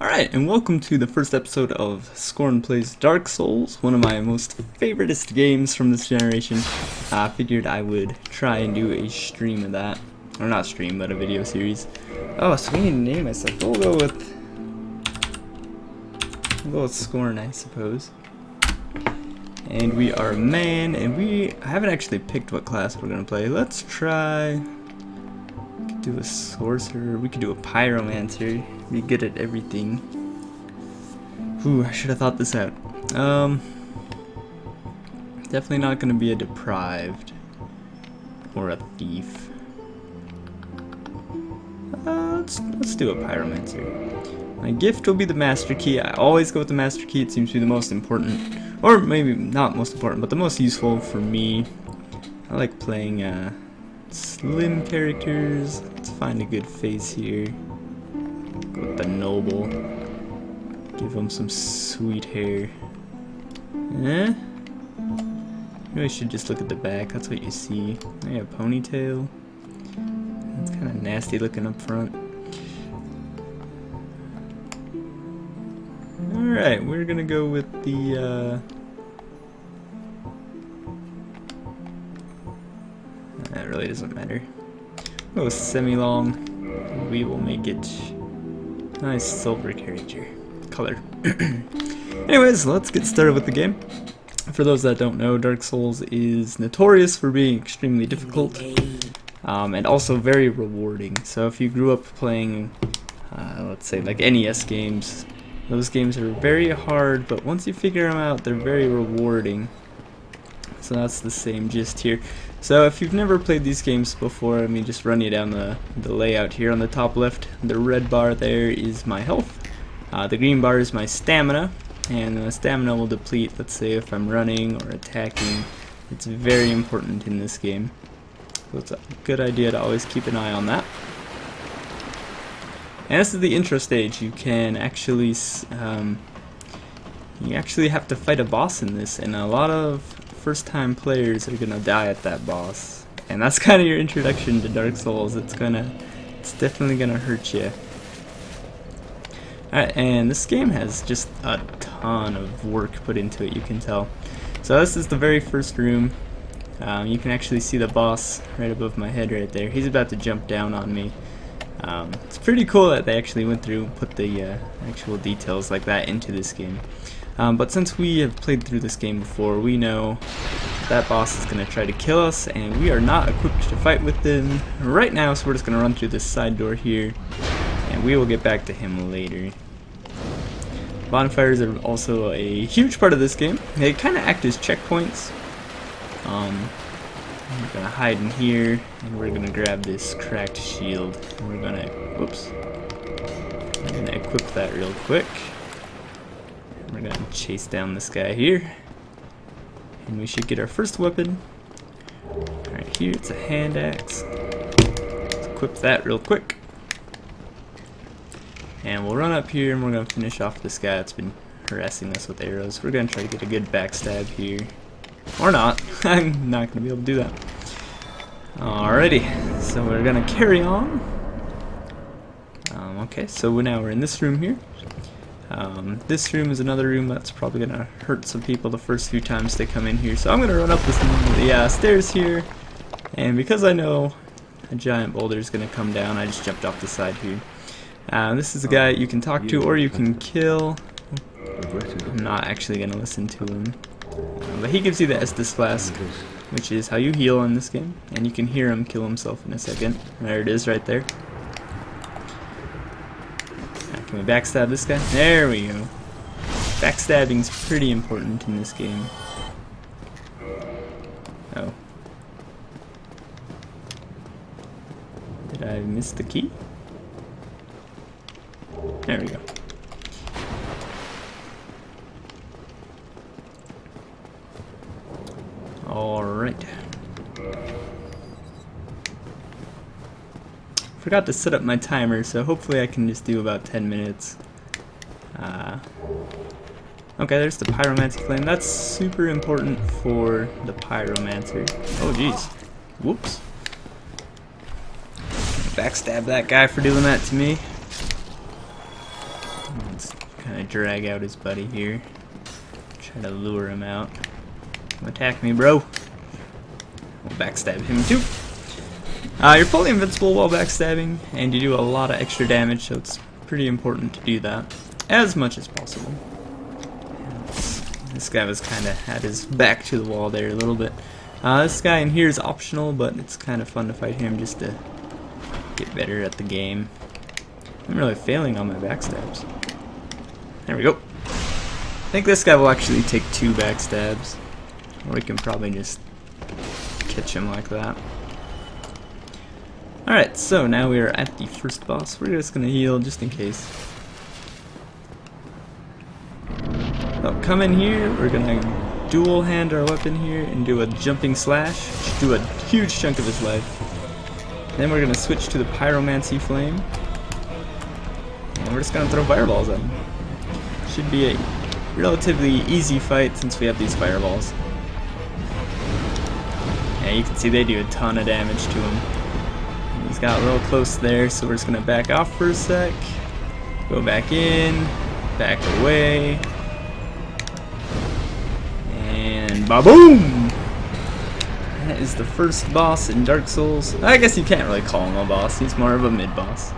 Alright, and welcome to the first episode of Scorn Plays Dark Souls, one of my most favoritist games from this generation. I figured I would try and do a stream of that. Or not stream, but a video series. Oh, so we need to name myself. We'll go with Scorn, I suppose. And we are a man, and I haven't actually picked what class we're going to play. Let's try... We could do a sorcerer, we could do a pyromancer. Be good at everything. Ooh, I should have thought this out. Definitely not going to be a deprived or a thief. Let's do a pyromancer. My gift will be the master key. I always go with the master key. It seems to be the most important, or maybe not most important, but the most useful for me. I like playing slim characters. Let's find a good face here. Go with the noble. Give him some sweet hair. Eh? Maybe I should just look at the back. That's what you see. I have a ponytail. It's kind of nasty looking up front. Alright, we're gonna go with the that really doesn't matter. We'll go semi-long. We will make it nice silver character color. Anyways, let's get started with the game. For those that don't know, Dark Souls is notorious for being extremely difficult and also very rewarding. So if you grew up playing, let's say like NES games, those games are very hard, but once you figure them out, they're very rewarding. So that's the same gist here. So if you've never played these games before, let me just run you down the layout here. On the top left, the red bar there is my health. The green bar is my stamina, and the stamina will deplete, let's say, if I'm running or attacking. It's very important in this game. So it's a good idea to always keep an eye on that. And this is the intro stage. You can actually, you actually have to fight a boss in this, and a lot of first-time players are gonna die at that boss. And that's kind of your introduction to Dark Souls. It's definitely gonna hurt you. Alright, and this game has just a ton of work put into it, you can tell. So this is the very first room. You can actually see the boss right above my head right there. He's about to jump down on me. It's pretty cool that they actually went through and put the actual details like that into this game. But since we have played through this game before, we know that boss is going to try to kill us, and we are not equipped to fight with him right now, so we're just going to run through this side door here, and we will get back to him later. Bonfires are also a huge part of this game. They kind of act as checkpoints. We're going to hide in here, and we're going to grab this cracked shield, and we're going to, whoops, I'm going to equip that real quick. We're going to chase down this guy here, and we should get our first weapon. Alright, here it's a hand axe. Let's equip that real quick. And we'll run up here, and we're going to finish off this guy that's been harassing us with arrows. We're going to try to get a good backstab here. Or not. I'm not going to be able to do that. Alrighty, so we're going to carry on. Okay, so now we're in this room here. This room is another room that's probably going to hurt some people the first few times they come in here. So I'm going to run up the stairs here. And because I know a giant boulder is going to come down, I just jumped off the side here. This is a guy you can talk to or you can kill. I'm not actually going to listen to him. But he gives you the Estus Flask, which is how you heal in this game. And you can hear him kill himself in a second. There it is right there. Can we backstab this guy? There we go. Backstabbing's pretty important in this game. Oh. Did I miss the key? There we go. Alright. Forgot to set up my timer, so hopefully I can just do about 10 minutes. Okay, there's the pyromancy flame. That's super important for the pyromancer. Oh jeez. Whoops. Backstab that guy for doing that to me. Let's kind of drag out his buddy here. Try to lure him out. Come attack me, bro. We'll backstab him too. You're fully invincible while backstabbing, and you do a lot of extra damage, so it's pretty important to do that as much as possible. This guy was kind of had his back to the wall there a little bit. This guy in here is optional, but it's kind of fun to fight him just to get better at the game. I'm really failing on my backstabs. There we go. I think this guy will actually take 2 backstabs, or we can probably just catch him like that. Alright, so now we are at the first boss. We're just going to heal just in case. So come in here, we're going to dual hand our weapon here and do a jumping slash, do a huge chunk of his life. Then we're going to switch to the pyromancy flame, and we're just going to throw fireballs at him. Should be a relatively easy fight since we have these fireballs. Yeah, you can see they do a ton of damage to him. He's got a little close there, so we're just going to back off for a sec, go back in, back away, and ba-boom! That is the first boss in Dark Souls. I guess you can't really call him a boss, he's more of a mid-boss.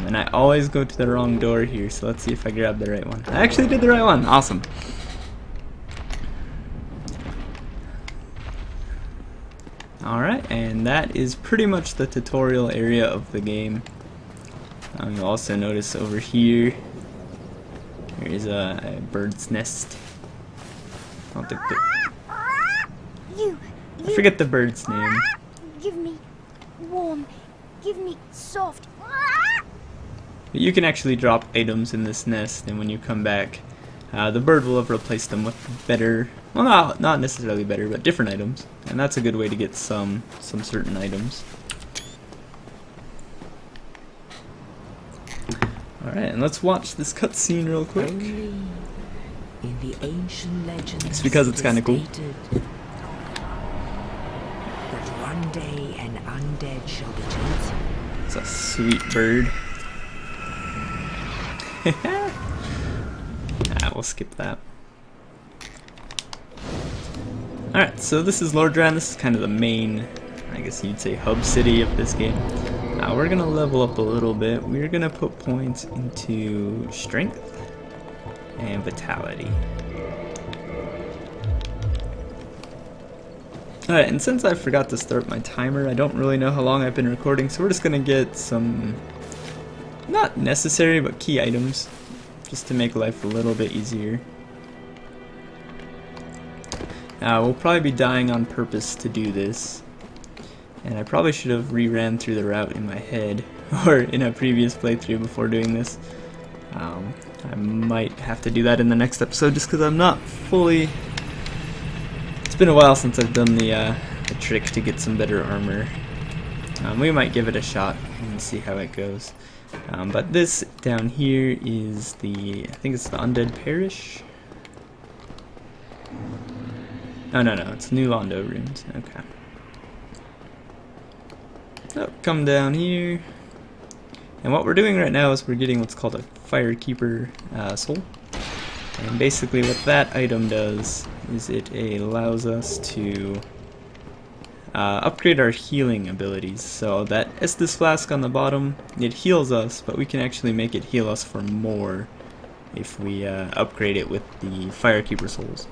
And I always go to the wrong door here, so let's see if I grab the right one. I actually did the right one, awesome. Alright, and that is pretty much the tutorial area of the game. You'll also notice over here, there is a bird's nest. I don't think I forget the bird's name. Give me warm, give me soft. But you can actually drop items in this nest, and when you come back, the bird will have replaced them with better, well, not necessarily better, but different items. And that's a good way to get some certain items. Alright, and let's watch this cutscene real quick. In the ancient legends, it's because it's kind of cool. That one day an undead shall be chosen. It's a sweet bird. We'll skip that. Alright, so this is Lordran. This is kind of the main, I guess you'd say, hub city of this game. We're going to level up a little bit. We're going to put points into strength and vitality. Alright, and since I forgot to start my timer, I don't really know how long I've been recording, so we're just going to get some, not necessary, but key items, just to make life a little bit easier. We'll probably be dying on purpose to do this, and I probably should have reran through the route in my head, or in a previous playthrough before doing this. I might have to do that in the next episode just because I'm not fully... It's been a while since I've done the trick to get some better armor. We might give it a shot and see how it goes. But this down here is the, I think it's the Undead Parish? Oh, no, it's New Londo runes. Okay. So, come down here. And what we're doing right now is we're getting what's called a Firekeeper Soul. And basically what that item does is it allows us to upgrade our healing abilities. So that Estus Flask on the bottom, it heals us, but we can actually make it heal us for more if we upgrade it with the Firekeeper Souls.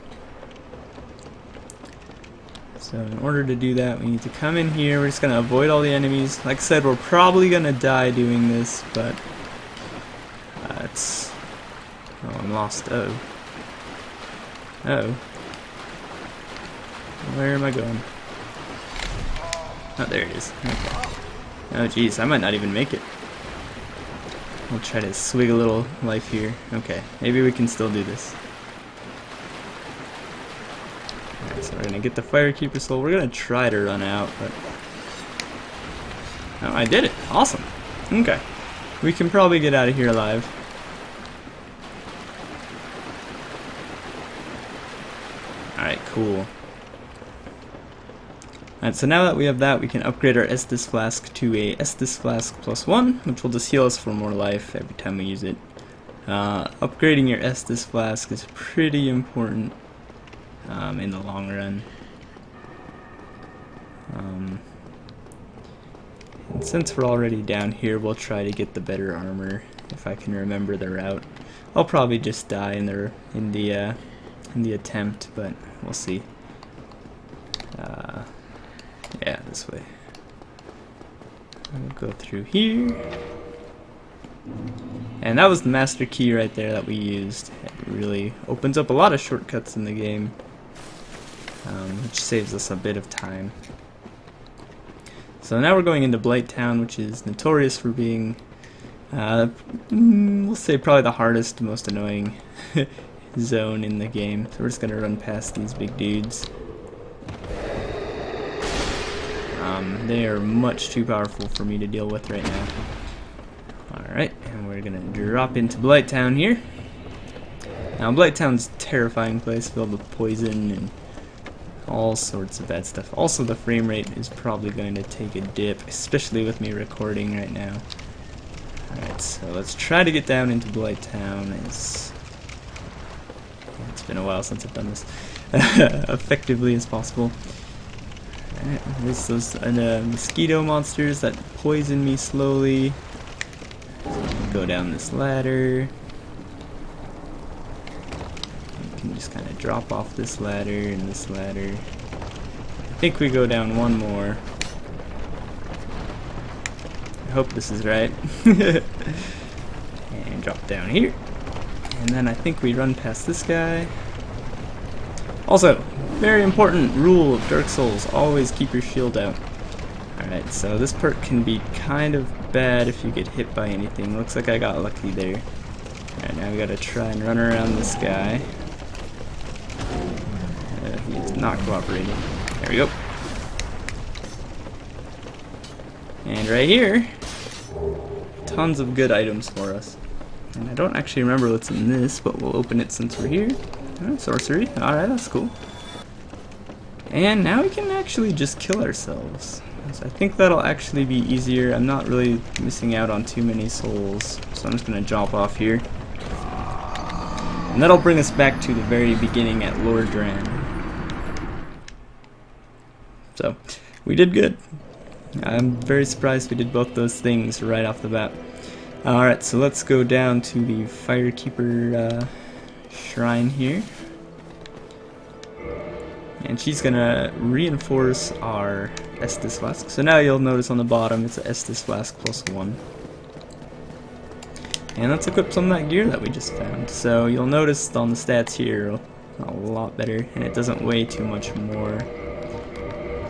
So in order to do that, we need to come in here. We're just going to avoid all the enemies. Like I said, we're probably going to die doing this, but it's... Oh, I'm lost. Oh. Where am I going? Oh, there it is. Okay. Oh, geez, I might not even make it. I'll try to swig a little life here. Okay, maybe we can still do this. Alright, so we're gonna get the Firekeeper Soul. We're gonna try to run out, but... Oh, I did it! Awesome! Okay. We can probably get out of here alive. Alright, cool. Alright, so now that we have that, we can upgrade our Estus Flask to a Estus Flask +1, which will just heal us for more life every time we use it. Upgrading your Estus Flask is pretty important in the long run. And since we're already down here, we'll try to get the better armor if I can remember the route. I'll probably just die in the attempt, but we'll see. Yeah, this way. We'll go through here. And that was the master key right there that we used. It really opens up a lot of shortcuts in the game, which saves us a bit of time. So now we're going into Blight Town, which is notorious for being, we'll say probably the hardest, most annoying zone in the game. So we're just gonna run past these big dudes. They are much too powerful for me to deal with right now. Alright, and we're gonna drop into Blight Town here. Now Blight Town's a terrifying place filled with poison and all sorts of bad stuff. Also, the frame rate is probably going to take a dip, especially with me recording right now. Alright, so let's try to get down into Blight Town. It's been a while since I've done this effectively as possible. Alright, there's those mosquito monsters that poison me slowly. Go down this ladder. You can just kind of drop off this ladder and this ladder. I think we go down one more. I hope this is right. And drop down here. And then I think we run past this guy. Also, very important rule of Dark Souls, always keep your shield out. Alright, so this perk can be kind of bad if you get hit by anything. Looks like I got lucky there. Alright, now we gotta try and run around this guy. He's not cooperating. There we go. And right here, tons of good items for us. And I don't actually remember what's in this, but we'll open it since we're here. Sorcery. Alright, that's cool. And now we can actually just kill ourselves. So I think that'll actually be easier. I'm not really missing out on too many souls, so I'm just going to jump off here. And that'll bring us back to the very beginning at Lordran. So, we did good. I'm very surprised we did both those things right off the bat. Alright, so let's go down to the Firekeeper shrine here. And she's gonna reinforce our Estus Flask. So now you'll notice on the bottom it's an Estus Flask +1. And let's equip some of that gear that we just found. So you'll notice on the stats here a lot better, and it doesn't weigh too much more.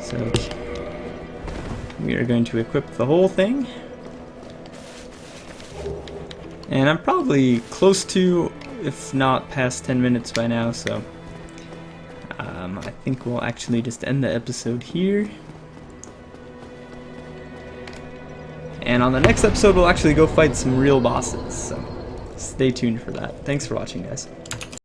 So we are going to equip the whole thing. And I'm probably close to, if not past 10 minutes by now, so I think we'll actually just end the episode here. And on the next episode, we'll actually go fight some real bosses, so stay tuned for that. Thanks for watching, guys.